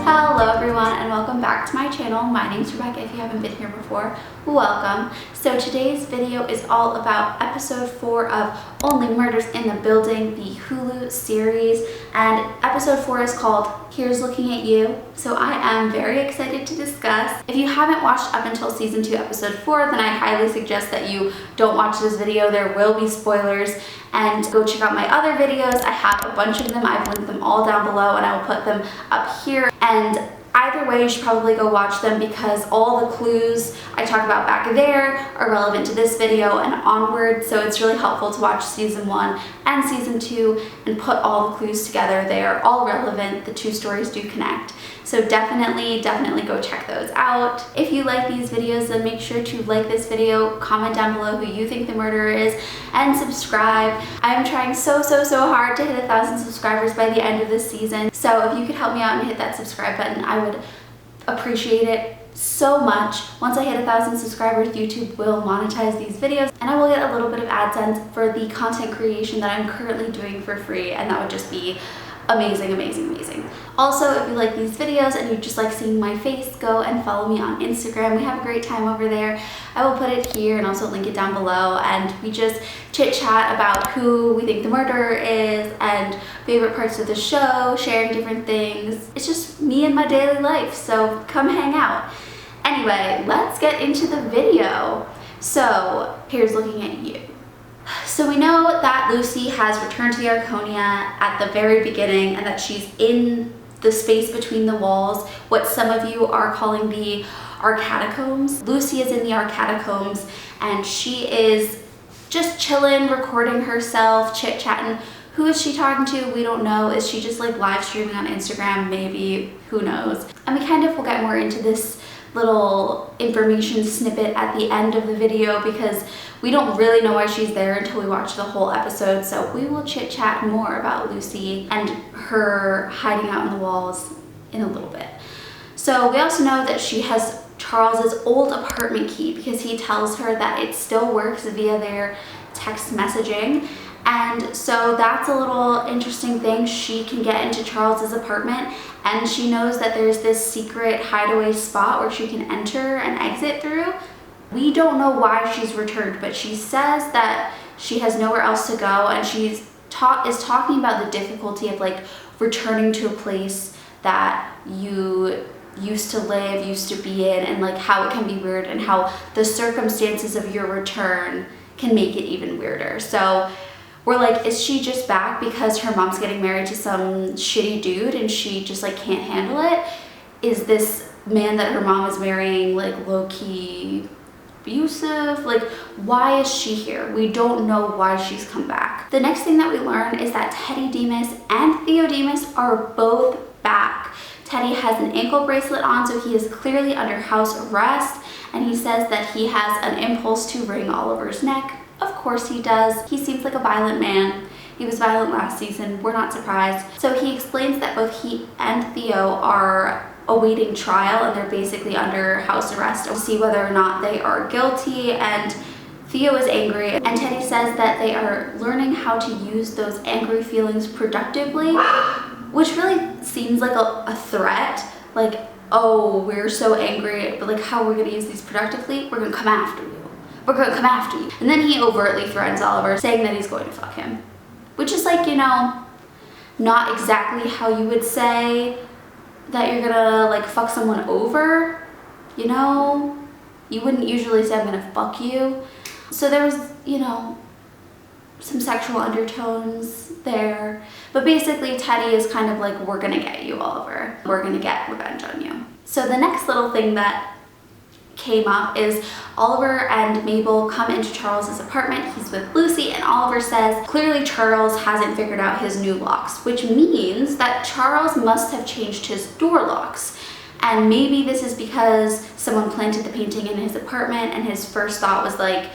Hello everyone and welcome back to my channel. My name's Rebecca. If you haven't been here before, welcome. So today's video is all about episode 4 of Only Murders in the Building, the Hulu series, and episode 4 is called Here's Looking at You. So I am very excited to discuss. If you haven't watched up until season 2 episode 4, then I highly suggest that you don't watch this video. There will be spoilers, and go check out my other videos. I have a bunch of them. I've linked them all down below and I will put them up here. And either way, you should probably go watch them because all the clues I talk about back there are relevant to this video and onward. So it's really helpful to watch season 1 and season 2 and put all the clues together. They are all relevant. The two stories do connect. So definitely go check those out. If you like these videos, then make sure to like this video, comment down below who you think the murderer is, and subscribe. I am trying so hard to hit 1,000 subscribers by the end of this season. So if you could help me out and hit that subscribe button, I would appreciate it so much. Once I hit 1,000 subscribers, YouTube will monetize these videos and I will get a little bit of AdSense for the content creation that I'm currently doing for free, and that would just be amazing. Also, if you like these videos and you just like seeing my face, go and follow me on Instagram. We have a great time over there. I will put it here and also link it down below, and we just chit chat about who we think the murderer is and favorite parts of the show, sharing different things. It's just me and my daily life, so come hang out. Anyway, let's get into the video. So here's looking at you. So we know that Lucy has returned to the Arconia at the very beginning and that she's in the space between the walls, what some of you are calling the Arcatacombs. Lucy is in the Arcatacombs and she is just chilling, recording herself, chit-chatting. Who is she talking to? We don't know. Is she just like live streaming on Instagram? Maybe. Who knows? And we kind of will get more into this little information snippet at the end of the video because we don't really know why she's there until we watch the whole episode. So we will chit chat more about Lucy and her hiding out in the walls in a little bit. So we also know that she has Charles's old apartment key because he tells her that it still works via their text messaging. And so that's a little interesting thing. She can get into Charles's apartment and she knows that there's this secret hideaway spot where she can enter and exit through. We don't know why she's returned, but she says that she has nowhere else to go, and she's talking about the difficulty of like returning to a place that you used to live, used to be in, and like how it can be weird and how the circumstances of your return can make it even weirder. So we're like, is she just back because her mom's getting married to some shitty dude and she just like can't handle it? Is this man that her mom is marrying like low-key abusive? Like, why is she here? We don't know why she's come back. The next thing that we learn is that Teddy Demas and Theo Demas are both back. Teddy has an ankle bracelet on, so he is clearly under house arrest, and he says that he has an impulse to wring Oliver's neck. Of course he does. He seems like a violent man. He was violent last season. We're not surprised. So he explains that both he and Theo are awaiting trial and they're basically under house arrest to see whether or not they are guilty, and Theo is angry and Teddy says that they are learning how to use those angry feelings productively, which really seems like a threat. Like, oh, we're so angry, but like, how are we gonna use these productively? We're gonna come after you. We're gonna come after you. And then he overtly threatens Oliver, saying that he's going to fuck him, which is like, you know, not exactly how you would say that you're gonna like fuck someone over, you know? You wouldn't usually say I'm gonna fuck you. So there was, you know, some sexual undertones there. But basically Teddy is kind of like, we're gonna get you, Oliver. We're gonna get revenge on you. So the next little thing that came up is Oliver and Mabel come into Charles's apartment. He's with Lucy and Oliver says clearly Charles hasn't figured out his new locks, which means that Charles must have changed his door locks. And maybe this is because someone planted the painting in his apartment and his first thought was like,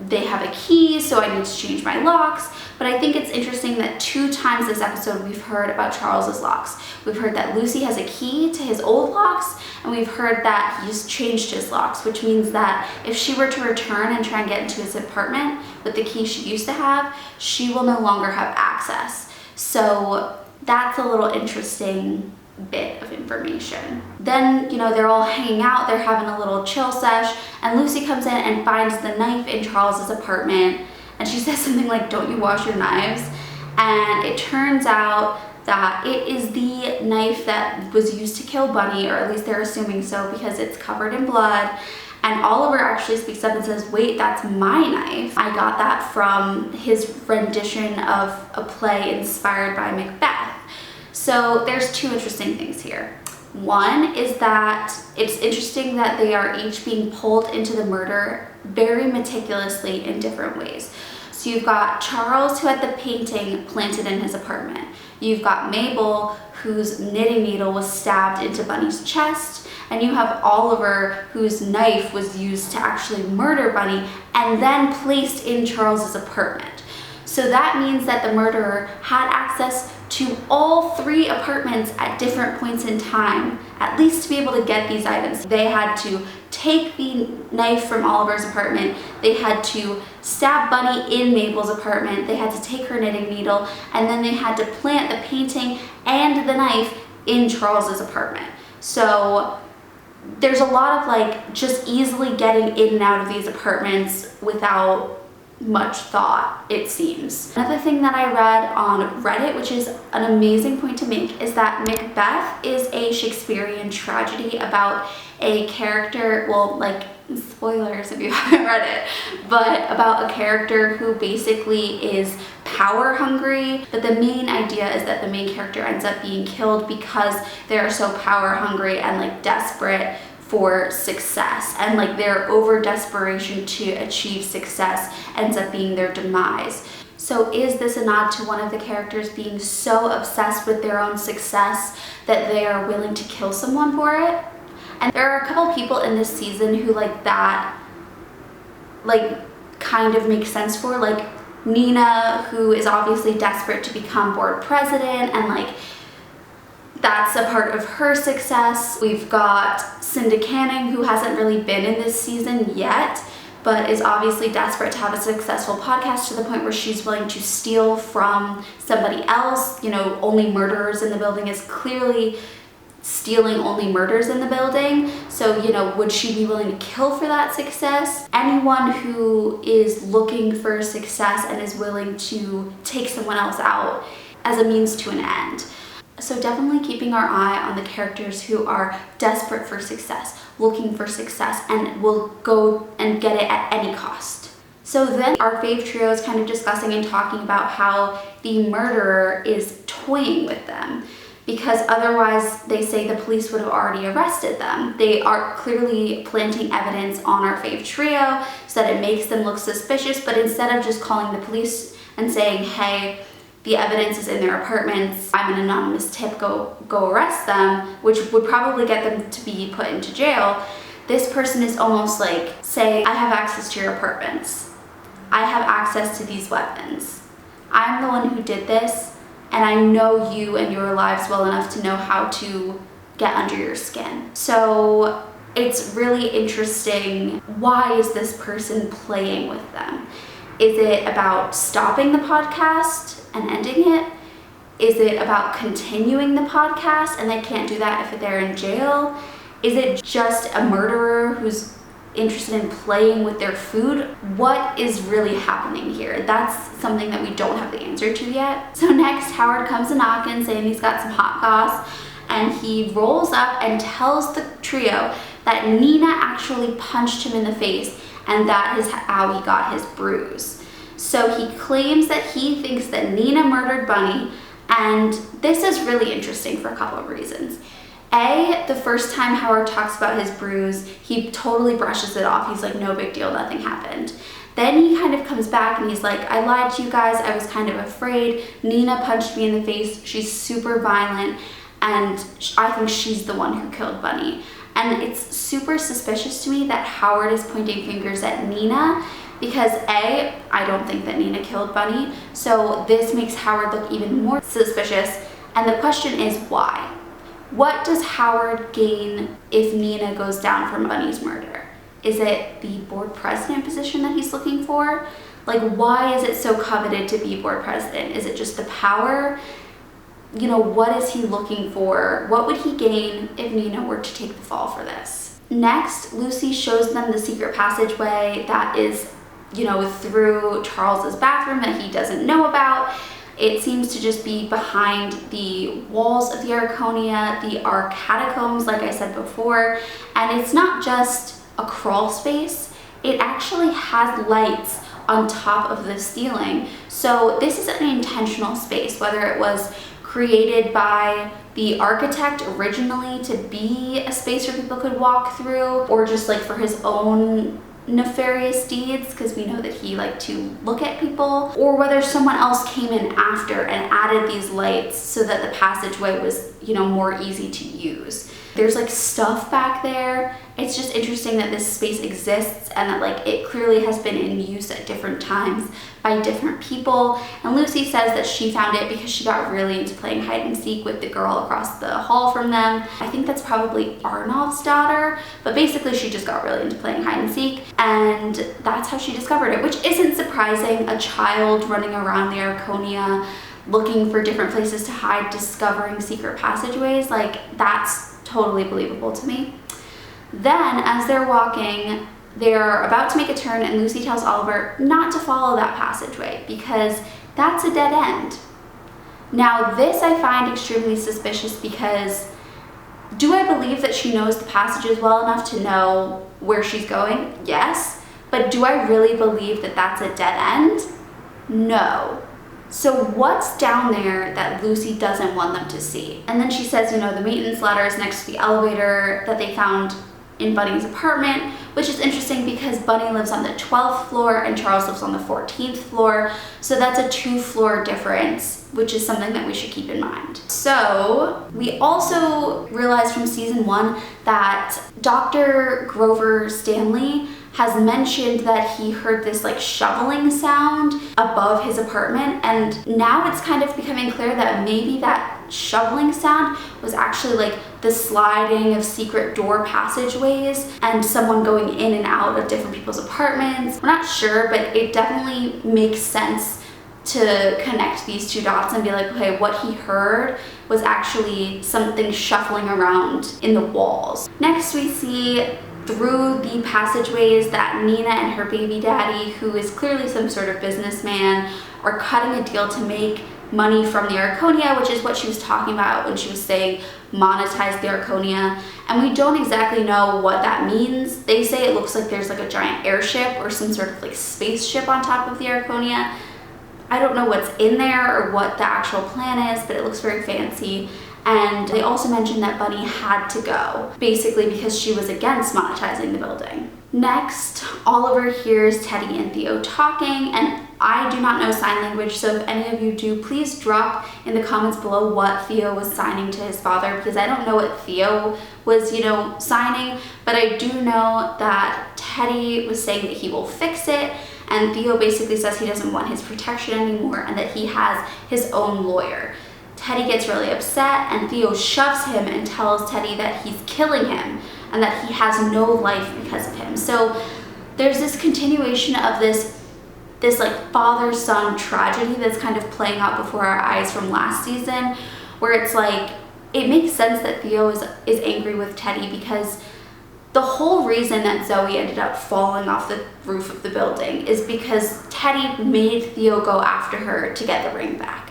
they have a key, so I need to change my locks. But I think it's interesting that 2 times this episode we've heard about Charles's locks. We've heard that Lucy has a key to his old locks, and we've heard that he's changed his locks, which means that if she were to return and try and get into his apartment with the key she used to have, she will no longer have access. So that's a little interesting bit of information. Then, you know, they're all hanging out, they're having a little chill sesh, and Lucy comes in and finds the knife in Charles's apartment, and she says something like, "Don't you wash your knives?" And it turns out that it is the knife that was used to kill Bunny, or at least they're assuming so, because it's covered in blood. And Oliver actually speaks up and says, "Wait, that's my knife. I got that from his rendition of a play inspired by Macbeth." So there's 2 interesting things here. One is that it's interesting that they are each being pulled into the murder very meticulously in different ways. So you've got Charles, who had the painting planted in his apartment. You've got Mabel, whose knitting needle was stabbed into Bunny's chest. And you have Oliver, whose knife was used to actually murder Bunny and then placed in Charles's apartment. So that means that the murderer had access to all 3 apartments at different points in time, at least to be able to get these items. They had to take the knife from Oliver's apartment, they had to stab Bunny in Mabel's apartment, they had to take her knitting needle, and then they had to plant the painting and the knife in Charles's apartment. So there's a lot of like just easily getting in and out of these apartments without much thought, it seems. Another thing that I read on Reddit, which is an amazing point to make, is that Macbeth is a Shakespearean tragedy about a character, well, like, spoilers if you haven't read it, but about a character who basically is power hungry, but the main idea is that the main character ends up being killed because they're so power hungry and like desperate for success, and like their over desperation to achieve success ends up being their demise. So is this a nod to one of the characters being so obsessed with their own success that they are willing to kill someone for it? And there are a couple people in this season who like that like kind of makes sense for, like Nina, who is obviously desperate to become board president, and like that's a part of her success. We've got Cinda Canning, who hasn't really been in this season yet, but is obviously desperate to have a successful podcast to the point where she's willing to steal from somebody else. You know, Only Murderers in the Building is clearly stealing Only Murders in the Building. So, you know, would she be willing to kill for that success? Anyone who is looking for success and is willing to take someone else out as a means to an end. So definitely keeping our eye on the characters who are desperate for success, looking for success, and will go and get it at any cost. So then our fave trio is kind of discussing and talking about how the murderer is toying with them, because otherwise they say the police would have already arrested them. They are clearly planting evidence on our fave trio so that it makes them look suspicious, but instead of just calling the police and saying, hey, the evidence is in their apartments, I'm an anonymous tip, go arrest them, which would probably get them to be put into jail, this person is almost like saying, I have access to your apartments. I have access to these weapons. I'm the one who did this, and I know you and your lives well enough to know how to get under your skin. So it's really interesting. Why is this person playing with them? Is it about stopping the podcast and ending it? Is it about continuing the podcast and they can't do that if they're in jail? Is it just a murderer who's interested in playing with their food? What is really happening here? That's something that we don't have the answer to yet. So next, Howard comes a knocking saying he's got some hot goss, and he rolls up and tells the trio that Nina actually punched him in the face, and that is how he got his bruise. So he claims that he thinks that Nina murdered Bunny, and this is really interesting for a couple of reasons. A, the first time Howard talks about his bruise, he totally brushes it off. He's like, no big deal, nothing happened. Then he kind of comes back and he's like, I lied to you guys, I was kind of afraid. Nina punched me in the face, she's super violent, and I think she's the one who killed Bunny. And it's super suspicious to me that Howard is pointing fingers at Nina, because A, I don't think that Nina killed Bunny, so this makes Howard look even more suspicious. And the question is why? What does Howard gain if Nina goes down from Bunny's murder? Is it the board president position that he's looking for? Like, why is it so coveted to be board president? Is it just the power? You know, what is he looking for? What would he gain if Nina were to take the fall for this? Next, Lucy shows them the secret passageway that is, you know, through Charles's bathroom that he doesn't know about. It seems to just be behind the walls of the Arconia, the catacombs, like I said before. And it's not just a crawl space, it actually has lights on top of the ceiling. So this is an intentional space, whether it was created by the architect originally to be a space where people could walk through, or just like for his own nefarious deeds, because we know that he liked to look at people, or whether someone else came in after and added these lights so that the passageway was, you know, more easy to use. There's like stuff back there. It's just interesting that this space exists and that like it clearly has been in use at different times by different people. And Lucy says that she found it because she got really into playing hide and seek with the girl across the hall from them. I think that's probably Arnov's daughter, but basically she just got really into playing hide and seek, and that's how she discovered it, which isn't surprising. A child running around the Arconia looking for different places to hide, discovering secret passageways, like that's totally believable to me. Then as they're walking, they're about to make a turn and Lucy tells Oliver not to follow that passageway because that's a dead end. Now this I find extremely suspicious because do I believe that she knows the passages well enough to know where she's going? Yes. But do I really believe that that's a dead end? No. So what's down there that Lucy doesn't want them to see? And then she says, you know, the maintenance ladder is next to the elevator that they found in Bunny's apartment, which is interesting because Bunny lives on the 12th floor and Charles lives on the 14th floor. So that's a 2-floor difference, which is something that we should keep in mind. So we also realized from season 1 that Dr. Grover Stanley has mentioned that he heard this like shoveling sound above his apartment, and now it's kind of becoming clear that maybe that shoveling sound was actually like the sliding of secret door passageways and someone going in and out of different people's apartments. We're not sure, but it definitely makes sense to connect these two dots and be like, okay, what he heard was actually something shuffling around in the walls. Next we see through the passageways that Nina and her baby daddy, who is clearly some sort of businessman, are cutting a deal to make money from the Arconia, which is what she was talking about when she was saying monetize the Arconia. And we don't exactly know what that means. They say it looks like there's like a giant airship or some sort of like spaceship on top of the Arconia. I don't know what's in there or what the actual plan is, but it looks very fancy. And they also mentioned that Bunny had to go, basically because she was against monetizing the building. Next, Oliver hears Teddy and Theo talking, and I do not know sign language, so if any of you do, please drop in the comments below what Theo was signing to his father, because I don't know what Theo was, you know, signing, but I do know that Teddy was saying that he will fix it, and Theo basically says he doesn't want his protection anymore and that he has his own lawyer. Teddy gets really upset and Theo shoves him and tells Teddy that he's killing him and that he has no life because of him. So there's this continuation of this like father-son tragedy that's kind of playing out before our eyes from last season, where it's like, it makes sense that Theo is angry with Teddy because the whole reason that Zoe ended up falling off the roof of the building is because Teddy made Theo go after her to get the ring back.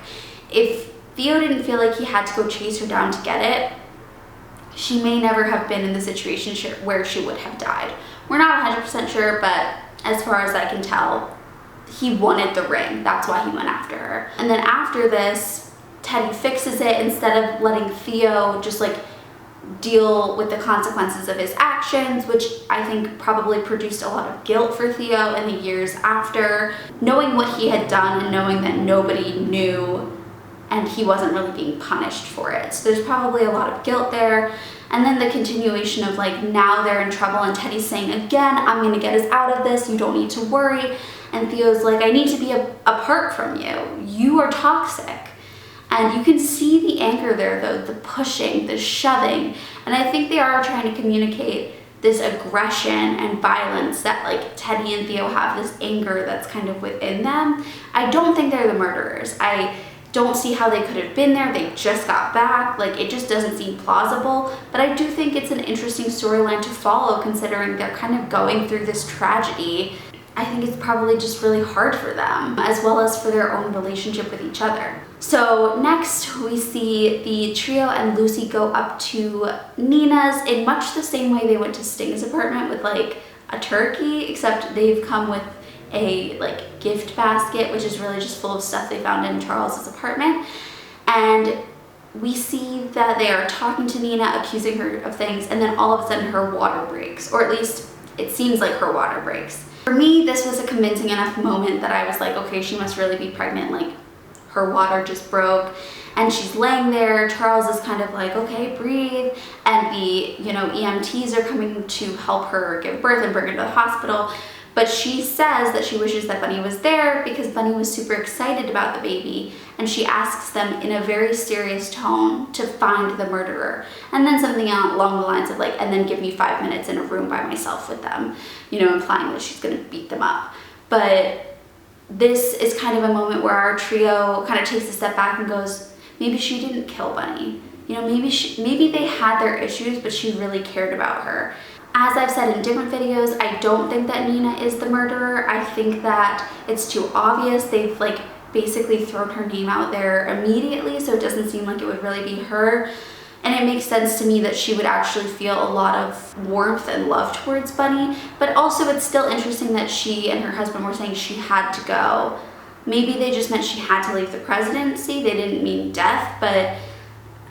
If Theo didn't feel like he had to go chase her down to get it, she may never have been in the situation where she would have died. We're not 100% sure, but as far as I can tell, he wanted the ring. That's why he went after her. And then after this, Teddy fixes it instead of letting Theo just like deal with the consequences of his actions, which I think probably produced a lot of guilt for Theo in the years after, knowing what he had done and knowing that nobody knew and he wasn't really being punished for it. So there's probably a lot of guilt there. And then the continuation of like, now they're in trouble and Teddy's saying again, I'm gonna get us out of this, you don't need to worry. And Theo's like, I need to be apart from you. You are toxic. And you can see the anger there though, the pushing, the shoving. And I think they are trying to communicate this aggression and violence that like Teddy and Theo have, this anger that's kind of within them. I don't think they're the murderers. I don't see how they could have been there. They just got back. Like, it just doesn't seem plausible. But I do think it's an interesting storyline to follow, considering they're kind of going through this tragedy. I think it's probably just really hard for them, as well as for their own relationship with each other. So next we see the trio and Lucy go up to Nina's in much the same way they went to Sting's apartment with like a turkey, except they've come with a like gift basket, which is really just full of stuff they found in Charles's apartment. And we see that they are talking to Nina, accusing her of things, and then all of a sudden her water breaks, or at least it seems like her water breaks. For me, this was a convincing enough moment that I was like, okay, she must really be pregnant, like her water just broke. And she's laying there, Charles is kind of like, okay, breathe. And the, EMTs are coming to help her give birth and bring her to the hospital. But she says that she wishes that Bunny was there because Bunny was super excited about the baby, and she asks them in a very serious tone to find the murderer. And then something along the lines of like, and then give me 5 minutes in a room by myself with them, implying that she's gonna beat them up. But this is kind of a moment where our trio kind of takes a step back and goes, maybe she didn't kill Bunny. Maybe they had their issues, but she really cared about her. As I've said in different videos, I don't think that Nina is the murderer. I think that it's too obvious. They've like basically thrown her name out there immediately, so it doesn't seem like it would really be her. And it makes sense to me that she would actually feel a lot of warmth and love towards Bunny, but also it's still interesting that she and her husband were saying she had to go. Maybe they just meant she had to leave the presidency. They didn't mean death, but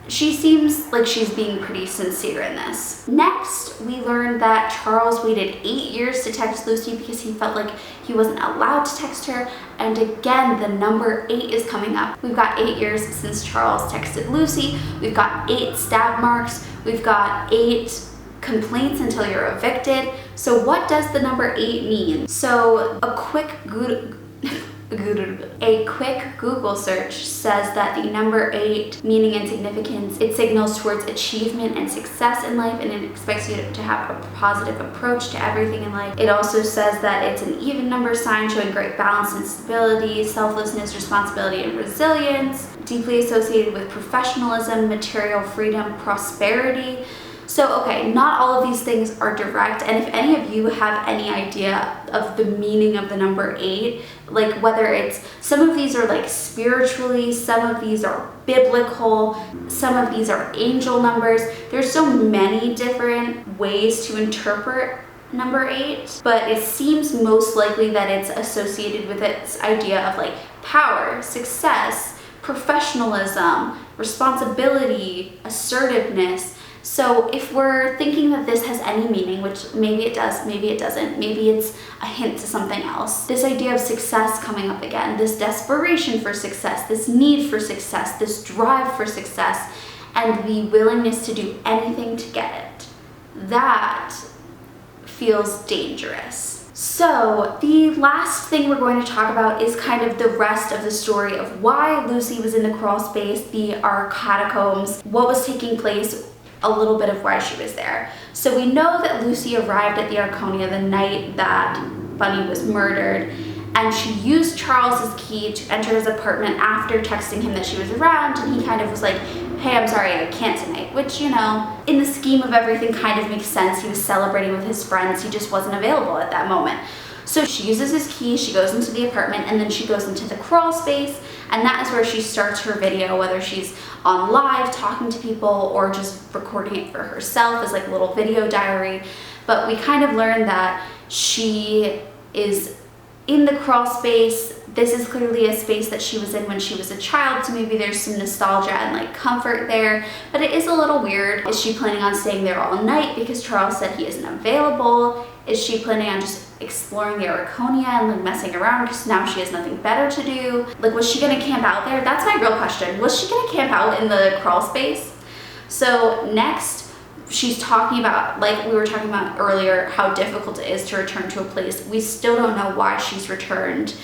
she seems like she's being pretty sincere in this. Next, we learned that Charles waited 8 years to text Lucy because he felt like he wasn't allowed to text her. And again, the number 8 is coming up. We've got 8 years since Charles texted Lucy. We've got 8 stab marks. We've got 8 complaints until you're evicted. So what does the number 8 mean? So a quick Google search says that the number 8, meaning and significance, it signals towards achievement and success in life, and it expects you to have a positive approach to everything in life. It also says that it's an even number sign showing great balance and stability, selflessness, responsibility, and resilience, deeply associated with professionalism, material freedom, prosperity. So, okay, not all of these things are direct, and if any of you have any idea of the meaning of the number 8, like whether it's, some of these are like spiritually, some of these are biblical, some of these are angel numbers. There's so many different ways to interpret number 8, but it seems most likely that it's associated with its idea of like power, success, professionalism, responsibility, assertiveness. So if we're thinking that this has any meaning, which maybe it does, maybe it doesn't, maybe it's a hint to something else. This idea of success coming up again, this desperation for success, this need for success, this drive for success, and the willingness to do anything to get it. That feels dangerous. So the last thing we're going to talk about is kind of the rest of the story of why Lucy was in the Crawlspace, the catacombs, what was taking place, a little bit of why she was there. So we know that Lucy arrived at the Arconia the night that Bunny was murdered, and she used Charles's key to enter his apartment after texting him that she was around, and he kind of was like, hey, I'm sorry, I can't tonight, which, in the scheme of everything kind of makes sense. He was celebrating with his friends, he just wasn't available at that moment. So she uses his key, she goes into the apartment, and then she goes into the Crawlspace, and that is where she starts her video, whether she's on live talking to people or just recording it for herself as like a little video diary. But we kind of learned that she is in the Crawlspace. This is clearly a space that she was in when she was a child, so maybe there's some nostalgia and like comfort there, but it is a little weird. Is she planning on staying there all night because Charles said he isn't available? Is she planning on just exploring the Arconia and like messing around because now she has nothing better to do? Like, was she gonna camp out there? That's my real question. Was she gonna camp out in the Crawlspace? So next, she's talking about, like we were talking about earlier, how difficult it is to return to a place. We still don't know why she's returned.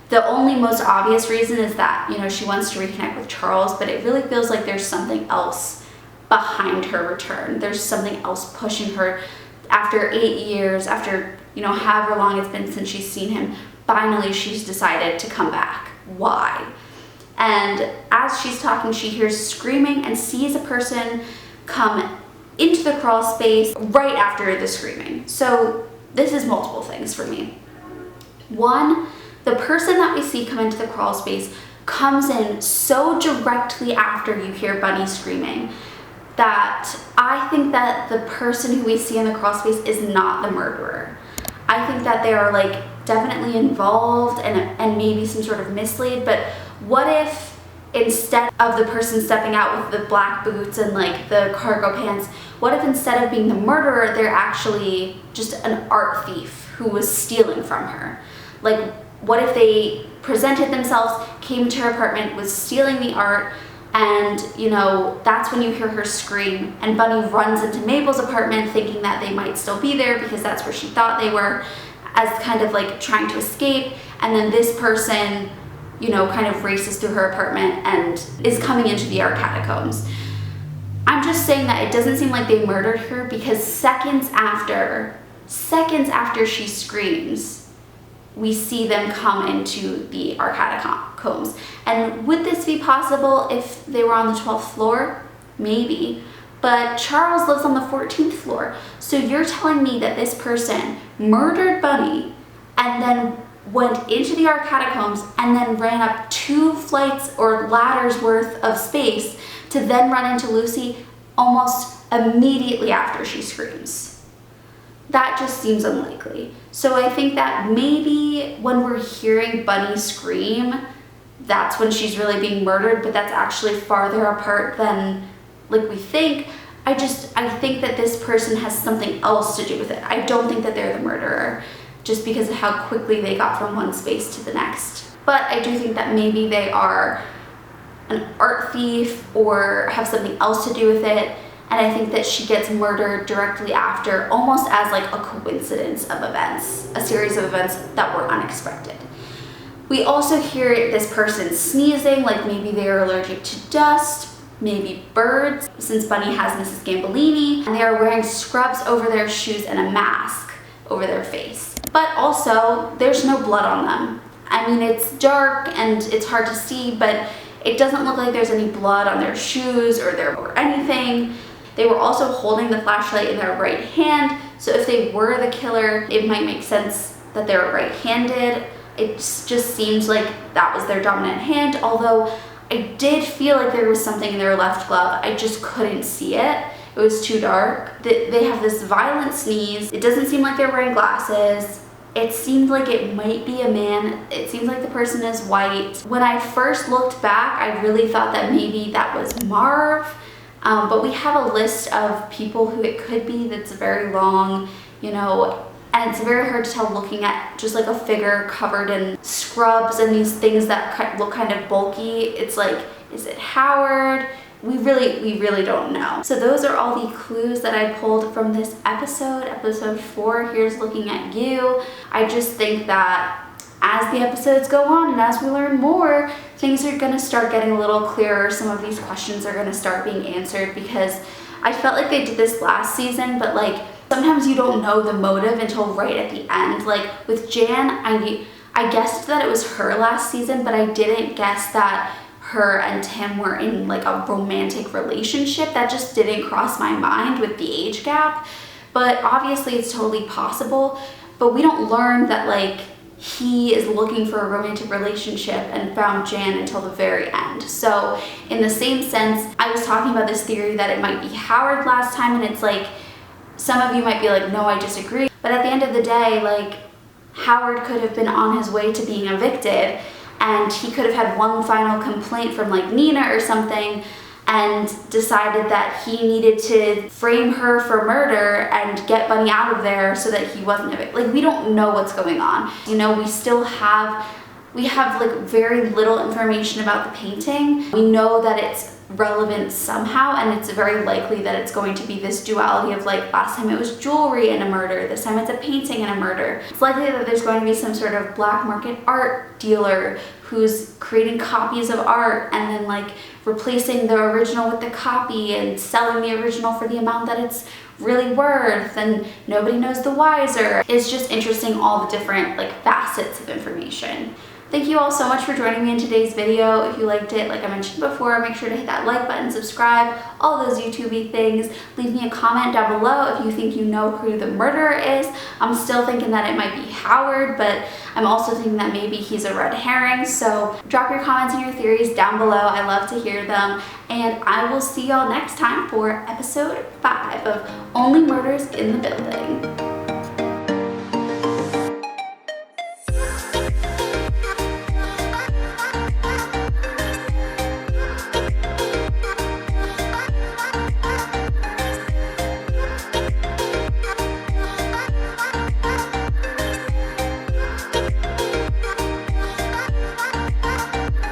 The only most obvious reason is that, you know, she wants to reconnect with Charles, but it really feels like there's something else behind her return. There's something else pushing her. After 8 years, after, you know, however long it's been since she's seen him, finally she's decided to come back. Why? And as she's talking, she hears screaming and sees a person come into the crawl space right after the screaming. So this is multiple things for me. One, the person that we see come into the crawl space comes in so directly after you hear Bunny screaming that I think that the person who we see in the crawl space is not the murderer. I think that they are like definitely involved and maybe some sort of mislaid, but what if instead of the person stepping out with the black boots and like the cargo pants, what if instead of being the murderer, they're actually just an art thief who was stealing from her? Like, what if they presented themselves, came to her apartment, was stealing the art, and, you know, that's when you hear her scream, and Bunny runs into Mabel's apartment thinking that they might still be there because that's where she thought they were, as kind of like trying to escape, and then this person, you know, kind of races through her apartment and is coming into the art catacombs. I'm just saying that it doesn't seem like they murdered her because seconds after she screams, we see them come into the art catacombs. And would this be possible if they were on the 12th floor? Maybe. But Charles lives on the 14th floor. So you're telling me that this person murdered Bunny and then went into the art catacombs and then ran up 2 flights or ladders worth of space to then run into Lucy almost immediately after she screams. That just seems unlikely. So I think that maybe when we're hearing Bunny scream, that's when she's really being murdered, but that's actually farther apart than like we think. I think that this person has something else to do with it. I don't think that they're the murderer just because of how quickly they got from one space to the next. But I do think that maybe they are an art thief or have something else to do with it. And I think that she gets murdered directly after, almost as like a coincidence of events, a series of events that were unexpected. We also hear this person sneezing, like maybe they're allergic to dust, maybe birds, since Bunny has Mrs. Gambolini, and they are wearing scrubs over their shoes and a mask over their face. But also, there's no blood on them. I mean, it's dark and it's hard to see, but it doesn't look like there's any blood on their shoes or anything. They were also holding the flashlight in their right hand, so if they were the killer, it might make sense that they were right-handed. It just seems like that was their dominant hand, although I did feel like there was something in their left glove. I just couldn't see it. It was too dark. They have this violent sneeze. It doesn't seem like they're wearing glasses. It seemed like it might be a man. It seems like the person is white. When I first looked back, I really thought that maybe that was Marv. But we have a list of people who it could be that's very long, you know, and it's very hard to tell looking at just like a figure covered in scrubs and these things that look kind of bulky. It's like, is it Howard? We really don't know. So those are all the clues that I pulled from this episode 4, Here's Looking at You. I just think that as the episodes go on and as we learn more, things are going to start getting a little clearer. Some of these questions are going to start being answered because I felt like they did this last season, but like sometimes you don't know the motive until right at the end. Like with Jan, I guessed that it was her last season, but I didn't guess that her and Tim were in like a romantic relationship. That just didn't cross my mind with the age gap, but obviously it's totally possible. But we don't learn that like he is looking for a romantic relationship and found Jan until the very end. So in the same sense, I was talking about this theory that it might be Howard last time, and it's like, some of you might be like, no, I disagree. But at the end of the day, like, Howard could have been on his way to being evicted, and he could have had one final complaint from like Nina or something, and decided that he needed to frame her for murder and get Bunny out of there so that he wasn't evicted. Like, we don't know what's going on. You know, we have like very little information about the painting. We know that it's relevant somehow, and it's very likely that it's going to be this duality of like last time it was jewelry and a murder, this time it's a painting and a murder. It's likely that there's going to be some sort of black market art dealer who's creating copies of art and then like replacing the original with the copy and selling the original for the amount that it's really worth, and nobody knows the wiser. It's just interesting, all the different like facets of information. Thank you all so much for joining me in today's video. If you liked it, like I mentioned before, make sure to hit that like button, subscribe, all those YouTube-y things. Leave me a comment down below if you think you know who the murderer is. I'm still thinking that it might be Howard, but I'm also thinking that maybe he's a red herring. So drop your comments and your theories down below. I love to hear them. And I will see y'all next time for episode 5 of Only Murders in the Building.